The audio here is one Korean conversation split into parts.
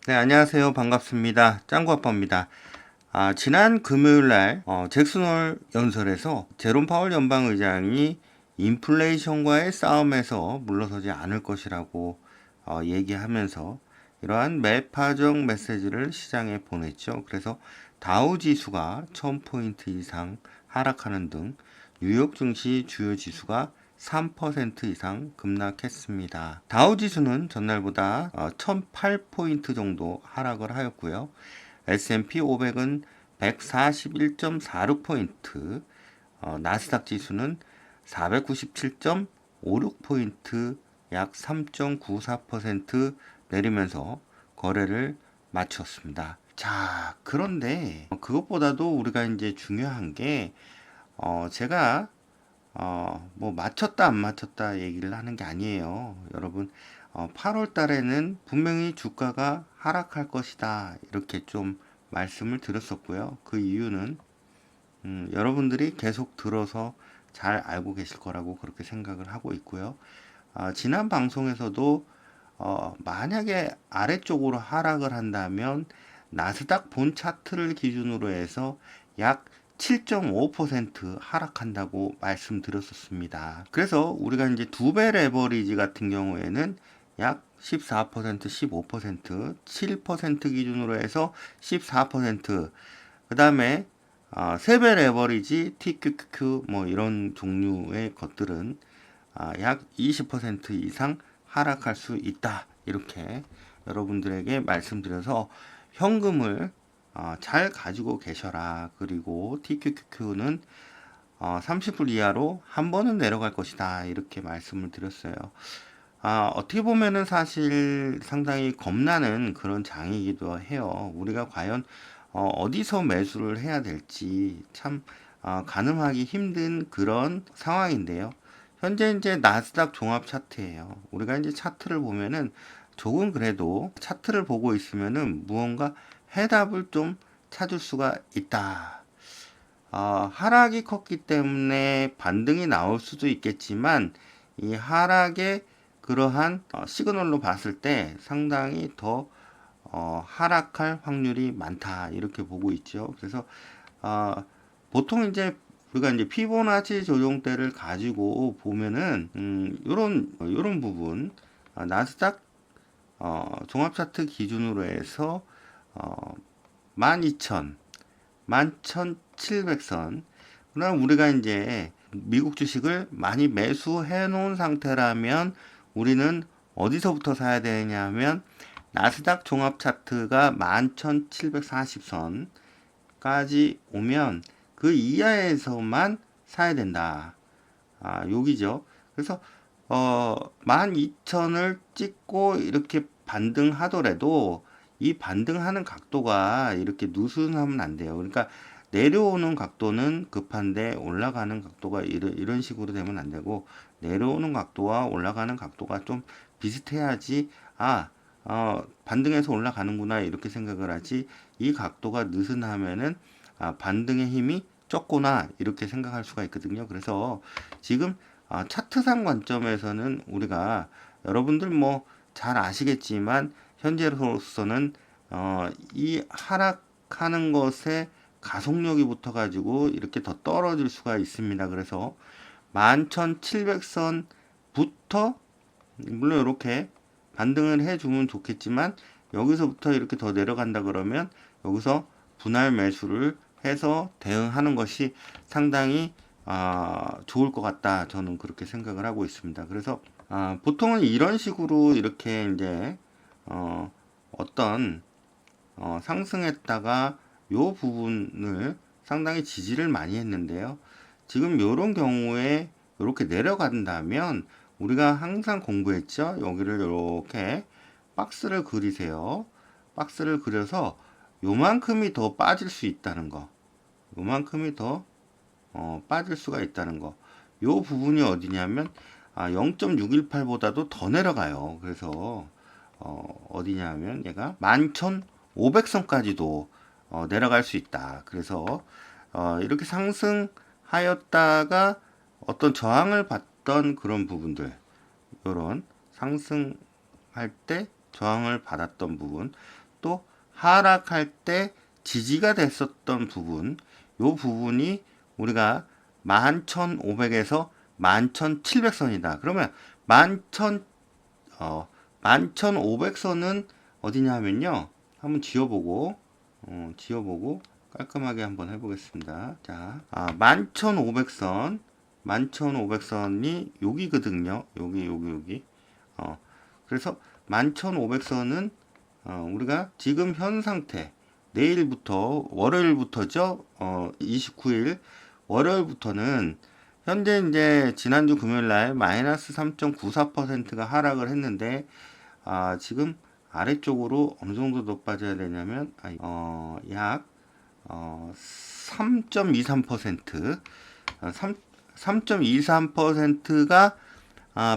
네, 안녕하세요. 반갑습니다. 짱구아빠입니다. 지난 금요일 날, 잭슨홀 연설에서 제롬 파월 연방의장이 인플레이션과의 싸움에서 물러서지 않을 것이라고 얘기하면서 이러한 매파적 메시지를 시장에 보냈죠. 그래서 다우 지수가 1000포인트 이상 하락하는 등 뉴욕 증시 주요 지수가 3% 이상 급락했습니다. 다우 지수는 전날보다 1008포인트 정도 하락을 하였고요. S&P 500은 141.46포인트, 나스닥 지수는 497.56포인트, 약 3.94% 내리면서 거래를 마쳤습니다. 자, 그런데 그것보다도 우리가 이제 중요한 게 제가 뭐 맞췄다 안 맞췄다 얘기를 하는 게 아니에요. 여러분, 8월 달에는 분명히 주가가 하락할 것이다. 이렇게 좀 말씀을 드렸었고요. 그 이유는 여러분들이 계속 들어서 잘 알고 계실 거라고 그렇게 생각을 하고 있고요. 지난 방송에서도 만약에 아래쪽으로 하락을 한다면 나스닥 본 차트를 기준으로 해서 약 7.5% 하락한다고 말씀드렸었습니다. 그래서 우리가 이제 두 배 레버리지 같은 경우에는 약 14%, 15%, 7% 기준으로 해서 14%, 그 다음에 세 배 레버리지 TQQQ 뭐 이런 종류의 것들은 약 20% 이상 하락할 수 있다. 이렇게 여러분들에게 말씀드려서 현금을 잘 가지고 계셔라. 그리고 TQQQ는 30불 이하로 한 번은 내려갈 것이다. 이렇게 말씀을 드렸어요. 어떻게 보면은 사실 상당히 겁나는 그런 장이기도 해요. 우리가 과연 어디서 매수를 해야 될지 참 가늠하기 힘든 그런 상황인데요. 현재 이제 나스닥 종합 차트예요. 우리가 이제 차트를 보면은 조금 그래도 차트를 보고 있으면은 무언가 해답을 좀 찾을 수가 있다. 하락이 컸기 때문에 반등이 나올 수도 있겠지만 이 하락의 그러한 시그널로 봤을 때 상당히 더 하락할 확률이 많다 이렇게 보고 있죠. 그래서 보통 이제 우리가 이제 피보나치 조정대를 가지고 보면은 요런 부분 나스닥 종합 차트 기준으로 해서 12,000, 11,700선. 그럼 우리가 이제 미국 주식을 많이 매수해 놓은 상태라면 우리는 어디서부터 사야 되냐면 나스닥 종합 차트가 11,740선까지 오면 그 이하에서만 사야 된다. 여기죠. 그래서 12,000을 찍고 이렇게 반등하더라도 이 반등하는 각도가 이렇게 느슨하면 안 돼요. 그러니까 내려오는 각도는 급한데 올라가는 각도가 이런 식으로 되면 안 되고 내려오는 각도와 올라가는 각도가 좀 비슷해야지 반등해서 올라가는구나 이렇게 생각을 하지 이 각도가 느슨하면은 반등의 힘이 적구나 이렇게 생각할 수가 있거든요. 그래서 지금 차트상 관점에서는 우리가 여러분들 뭐 잘 아시겠지만 현재로서는 이 하락하는 것에 가속력이 붙어 가지고 이렇게 더 떨어질 수가 있습니다. 그래서 11,700선부터 물론 이렇게 반등을 해주면 좋겠지만 여기서부터 이렇게 더 내려간다 그러면 여기서 분할 매수를 해서 대응하는 것이 상당히 좋을 것 같다. 저는 그렇게 생각을 하고 있습니다. 그래서 보통은 이런 식으로 이렇게 이제 어떤 상승했다가 요 부분을 상당히 지지를 많이 했는데요. 지금 요런 경우에 이렇게 내려간다면 우리가 항상 공부했죠. 여기를 이렇게 박스를 그리세요. 박스를 그려서 요만큼이 더 빠질 수 있다는 거. 요만큼이 더 빠질 수가 있다는 거. 요 부분이 어디냐면 0.618보다도 더 내려가요. 그래서 어디냐면 얘가 11,500선까지도 내려갈 수 있다. 그래서 이렇게 상승하였다가 어떤 저항을 받던 그런 부분들, 이런 상승할 때 저항을 받았던 부분, 또 하락할 때 지지가 됐었던 부분, 요 부분이 우리가 11,500에서 11,700선이다. 그러면 11,500선은 어디냐 하면요. 한번 지워보고 깔끔하게 한번 해보겠습니다. 자, 11,500선, 11,500선이 여기거든요. 여기. 그래서 11,500선은 우리가 지금 현 상태, 내일부터, 월요일부터죠. 29일, 월요일부터는 현재 이제 지난주 금요일 날 마이너스 3.94%가 하락을 했는데, 지금 아래쪽으로 어느 정도 더 빠져야 되냐면, 약 3.23%, 3.23%가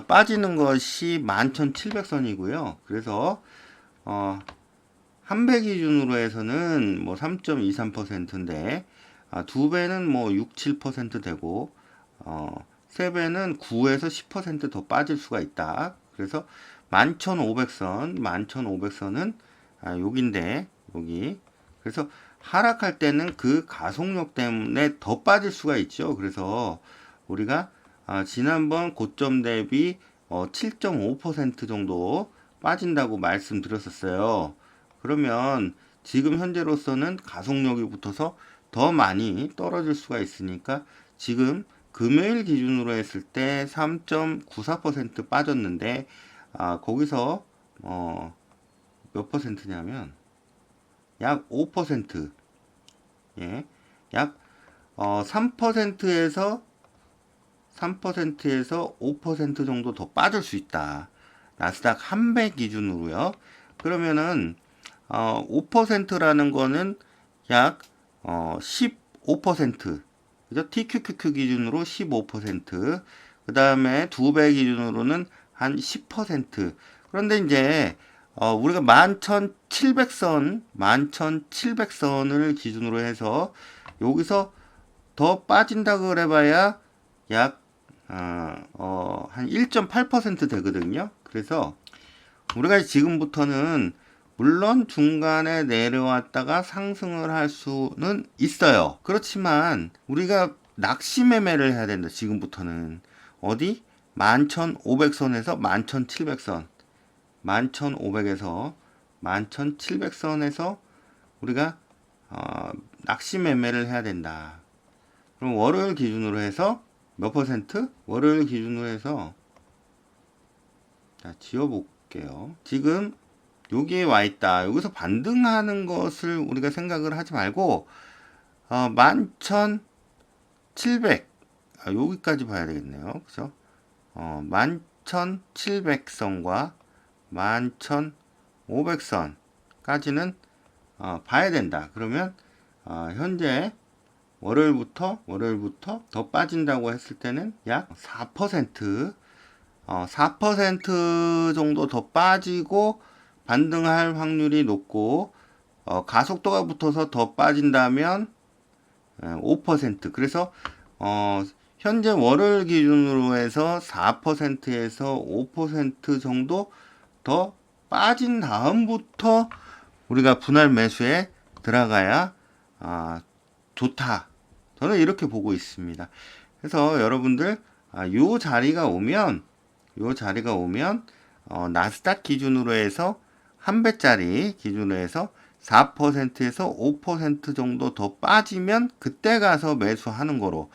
빠지는 것이 11,700선이고요. 그래서 한 배 기준으로 해서는 뭐 3.23%인데 두 배는 뭐 6, 7% 되고 세 배는 9에서 10% 더 빠질 수가 있다. 그래서 11,500선은 여기인데 여기. 그래서 하락할 때는 그 가속력 때문에 더 빠질 수가 있죠. 그래서 우리가 지난번 고점 대비 7.5% 정도 빠진다고 말씀드렸었어요. 그러면 지금 현재로서는 가속력이 붙어서 더 많이 떨어질 수가 있으니까 지금 금요일 기준으로 했을 때 3.94% 빠졌는데 거기서 몇 퍼센트냐면 약 5%, 예, 약 3%에서 5% 정도 더 빠질 수 있다. 나스닥 한 배 기준으로요. 그러면은 5%라는 거는 약 15%, 그죠? TQQQ 기준으로 15%, 그 다음에 두 배 기준으로는 한 10%. 그런데 이제 우리가 11,700선을 기준으로 해서 여기서 더 빠진다 그래봐야 약 한 1.8% 되거든요. 그래서 우리가 지금부터는 물론 중간에 내려왔다가 상승을 할 수는 있어요. 그렇지만 우리가 낚시 매매를 해야 된다. 지금부터는 어디? 11,500선에서 11,700선, 11,500에서 11,700선에서 우리가 낚시 매매를 해야 된다. 그럼 월요일 기준으로 해서 몇 퍼센트? 월요일 기준으로 해서 자, 지워볼게요. 지금 여기에 와 있다. 여기서 반등하는 것을 우리가 생각을 하지 말고 11,700 여기까지 봐야 되겠네요. 그죠? 11,700선과 11,500선까지는 봐야 된다. 그러면 현재 월요일부터 더 빠진다고 했을 때는 약 4%, 4% 정도 더 빠지고 반등할 확률이 높고 가속도가 붙어서 더 빠진다면 5%. 그래서 현재 월요일 기준으로 해서 4%에서 5% 정도 더 빠진 다음부터 우리가 분할 매수에 들어가야 좋다. 저는 이렇게 보고 있습니다. 그래서 여러분들 요 자리가 오면 나스닥 기준으로 해서 한 배짜리 기준으로 해서 4%에서 5% 정도 더 빠지면 그때 가서 매수하는 거로.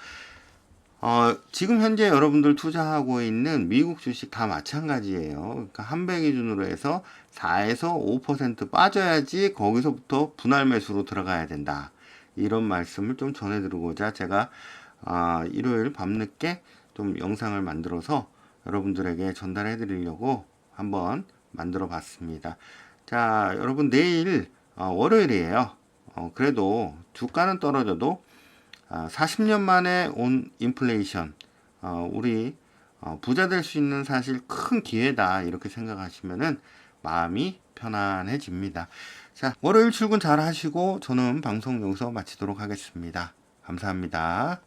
지금 현재 여러분들 투자하고 있는 미국 주식 다 마찬가지예요. 그러니까 한 배 기준으로 해서 4에서 5% 빠져야지 거기서부터 분할 매수로 들어가야 된다. 이런 말씀을 좀 전해드리고자 제가 일요일 밤늦게 좀 영상을 만들어서 여러분들에게 전달해 드리려고 한번 만들어 봤습니다. 자, 여러분 내일 월요일이에요. 그래도 주가는 떨어져도 40년 만에 온 인플레이션, 우리 부자 될 수 있는 사실 큰 기회다 이렇게 생각하시면은 마음이 편안해집니다. 자, 월요일 출근 잘 하시고 저는 방송 여기서 마치도록 하겠습니다. 감사합니다.